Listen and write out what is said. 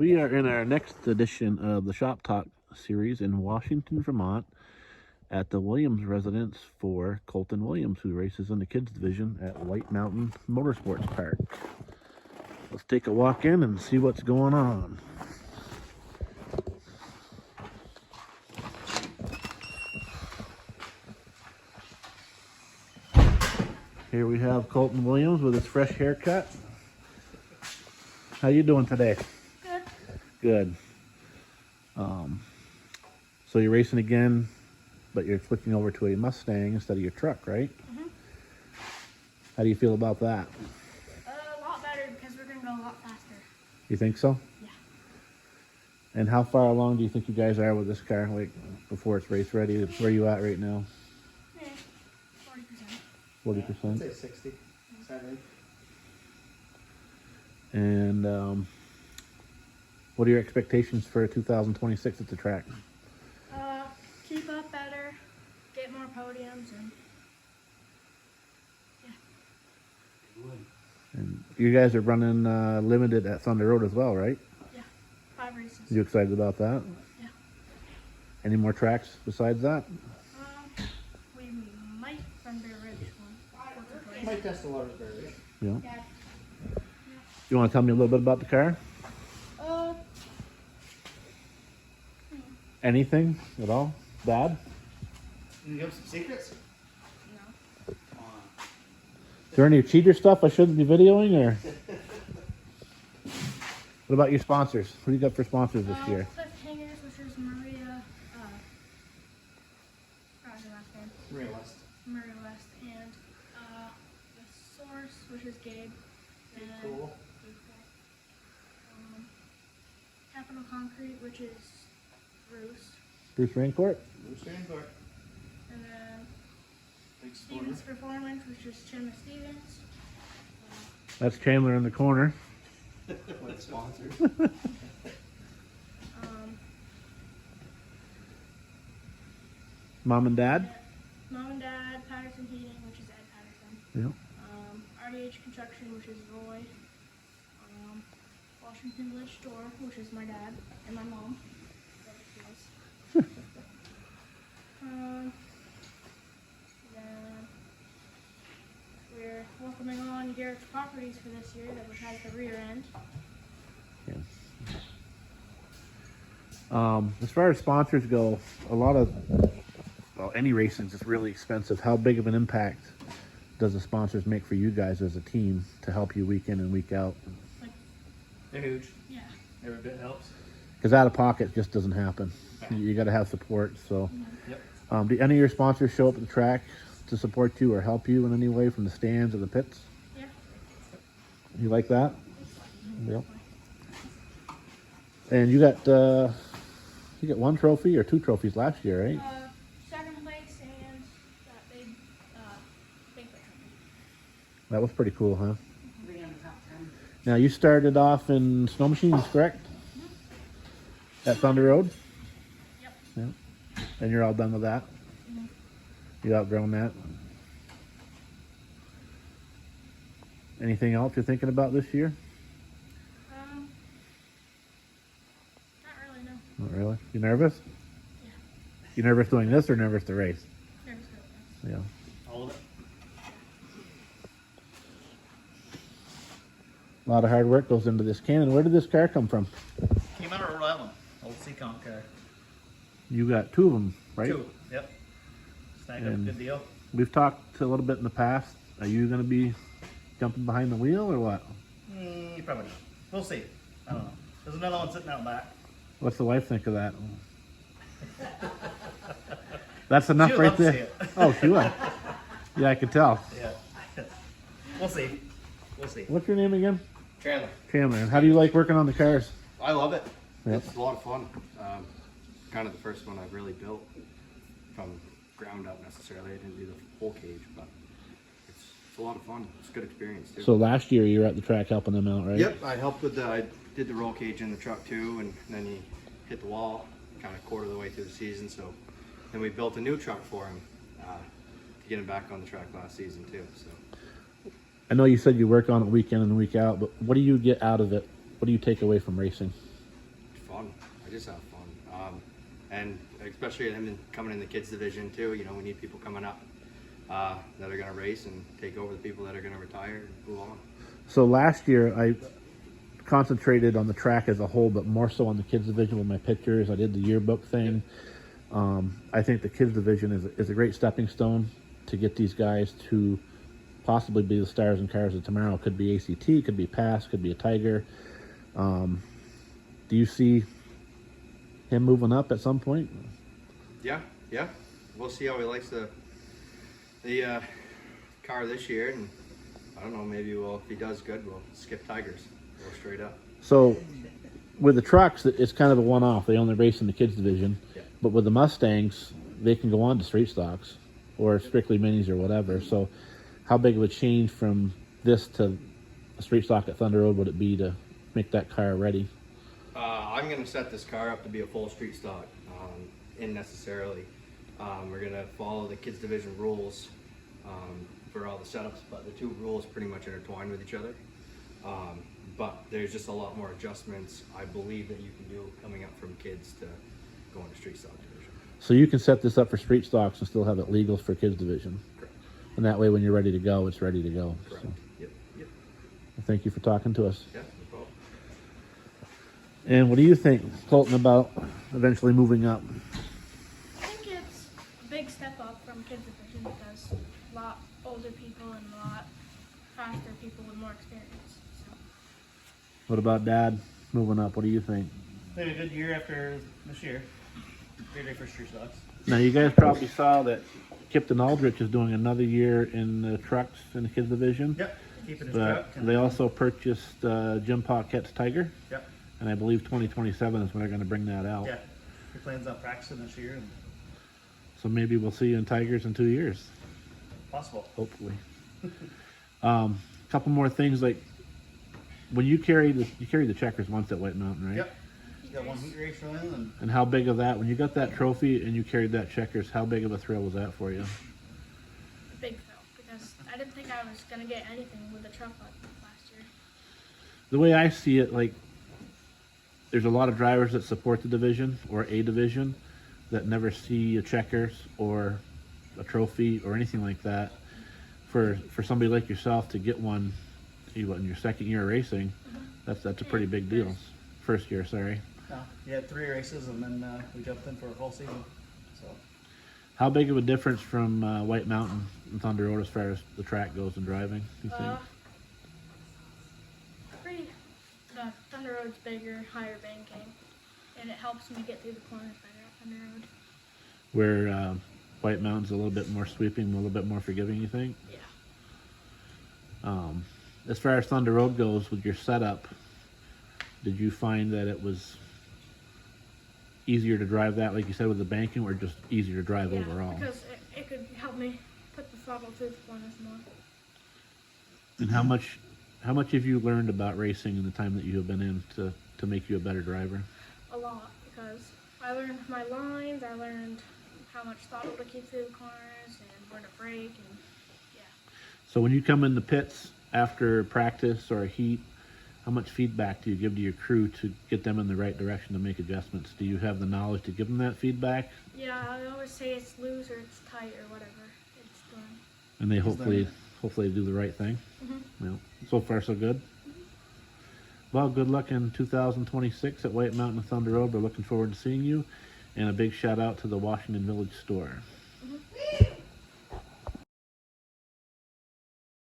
We are in our next edition of the Shop Talk series in Washington, Vermont, at the Williams residence for Colten Williams, who races in the kids division at White Mountain Motorsports Park. Let's take a walk in and see what's going on. Here we have Colten Williams with his fresh haircut. How you doing today? Good. Good. So you're racing again, but you're switching over to a Mustang instead of your truck, right? Mm-hmm. How do you feel about that? A lot better because we're going to go a lot faster. You think so? Yeah. And how far along do you think you guys are with this car, like before it's race ready? Where are you at right now? Yeah, 40%. 40%? I'd say 60, 70. And what are your expectations for 2026 at the track? Keep up better, get more podiums, and And you guys are running limited at Thunder Road as well, right? yeah, 5 races. You excited about that? Yeah. Any more tracks besides that? We might run Bear Ridge one. Might test a lot of barriers. Yeah. Yeah. You want to tell me a little bit about the car? Anything at all? Bad? Can you give some secrets? No. Come on. Is there any cheater stuff I shouldn't be videoing, or what about your sponsors? What do you got for sponsors this year? Cliffhangers, which is Maria, forgot her last name. Real West. Maria West, and the Source, which is Gabe. And Cool. Capital Concrete, which is Bruce. Bruce Raincourt? Bruce Raincourt. And then Big spoiler. Stevens Performance, which is Chandler Stevens. That's Chandler in the corner. With sponsors. Mom and Dad? Mom and Dad, Patterson Heating, which is Ed Patterson. Yeah. RDH Construction, which is Roy. Washington Village Store, which is my dad and my mom. Then we're welcoming on Garrett's Properties for this year, that which has the rear end. As far as sponsors go, a lot of, well, any racing is really expensive. How big of an impact does the sponsors make for you guys as a team to help you week in and week out? Like, They're huge. yeah. Every bit helps. Because out of pocket just doesn't happen. You got to have support. So, Yep. do any of your sponsors show up at the track to support you or help you in any way from the stands or the pits? Yeah. You like that? Yep. And you got one trophy or 2 trophies last year, right? Second place and that big banquet trophy. That was pretty cool, huh? Now you started off in snow machines, correct? At Thunder Road? Yep. Yeah. And you're all done with that? You outgrown that? Anything else you're thinking about this year? Not really, no. Not really. You nervous? Yeah. You nervous doing this or nervous to race? Nervous about this. Yeah. All of it. A lot of hard work goes into this cannon. Where did this car come from? Came out of Rhode Island. Old Seacon car. You got 2 of them, right? 2. Yep. Snagged up a good deal. We've talked a little bit in the past. Are you going to be jumping behind the wheel or what? Probably not. We'll see. I don't know. There's another one sitting out back. What's the wife think of that? That's enough She'll right love to there. see it. Oh, she will. Yeah, I could tell. Yeah. We'll see. We'll see. What's your name again? Chandler. Chandler. And how do you like working on the cars? I love it. Yeah. It's a lot of fun. Kind of the first one I've really built from ground up necessarily. I didn't do the whole cage, but it's a lot of fun. It's a good experience too. So last year you were at the track helping them out, right? Yep, I helped with I did the roll cage in the truck too, and then he hit the wall kind of quarter of the way through the season. So then we built a new truck for him to get him back on the track last season too. So I know you said you work on it week in and week out, but what do you get out of it? What do you take away from racing? fun. I just have fun. And especially them coming in the kids division too. You know, we need people coming up that are going to race and take over the people that are going to retire and move on. So last year I concentrated on the track as a whole, but more so on the kids division with my pictures. I did the yearbook thing. I think the kids division is a great stepping stone to get these guys to possibly be the stars and cars of tomorrow. Could be ACT, could be PASS, could be a Tiger. Do you see him moving up at some point? Yeah. We'll see how he likes the car this year, and I don't know, maybe if he does good, we'll skip Tigers. Go straight up. So with the trucks, it's kind of a one-off. They only race in the kids division. Yeah. But with the Mustangs, they can go on to street stocks or strictly minis or whatever. So how big of a change from this to a street stock at Thunder Road would it be to make that car ready? I'm going to set this car up to be a full street stock, in necessarily. We're going to follow the kids division rules for all the setups, but the two rules pretty much intertwine with each other. But there's just a lot more adjustments, I believe, that you can do coming up from kids to going to street stock division. So you can set this up for street stocks and still have it legal for kids division. Correct. And that way when you're ready to go, it's ready to go. Correct. So, Yep. well, thank you for talking to us. Yeah, no problem. And what do you think, Colton, about eventually moving up? I think it's a big step up from kids division because a lot older people and a lot faster people with more experience. So. What about Dad moving up? What do you think? They had a good year after this year. Great day for street stocks. Now, you guys probably saw that Kipton Aldrich is doing another year in the trucks in the kids division. Yep. Keeping his But truck. And they also purchased Jim Paquette's Tiger. Yep. And I believe 2027 is when they're going to bring that out. Yeah. He plans on practicing this year and So maybe we'll see you in Tigers in 2 years, possible. hopefully. Couple more things, like when you carried the checkers once at White Mountain, right? Yep. He's got one heat race run and And how big of that, when you got that trophy and you carried that checkers, how big of a thrill was that for you? A big thrill because I didn't think I was gonna get anything with the truck last year. The way I see it, like, there's a lot of drivers that support the division or a division that never see a checkers or a trophy or anything like that. For somebody like yourself to get one in your second year of racing, that's a pretty big deal. First year, sorry. no, he had 3 races and then we jumped in for a full season. So How big of a difference from White Mountain and Thunder Road as far as the track goes and driving, you think? The Thunder Road's bigger, higher banking, and it helps me get through the corners better at Thunder Road. Where White Mountain's a little bit more sweeping, a little bit more forgiving, you think? Yeah. As far as Thunder Road goes with your setup, did you find that it was easier to drive that, like you said, with the banking, or just easier to drive overall? Because it could help me put the throttle through the corners more. And how much have you learned about racing in the time that you have been in to make you a better driver? A lot, because I learned my lines, I learned how much throttle to keep through the corners, and where to brake, and yeah. So when you come in the pits after practice or a heat, how much feedback do you give to your crew to get them in the right direction to make adjustments? Do you have the knowledge to give them that feedback? Yeah, I always say it's loose or it's tight or whatever it's doing. And they hopefully do the right thing? Mm-hmm. Well, so far so good. Well, good luck in 2026 at White Mountain and Thunder Road. We're looking forward to seeing you. And a big shout out to the Washington Village store.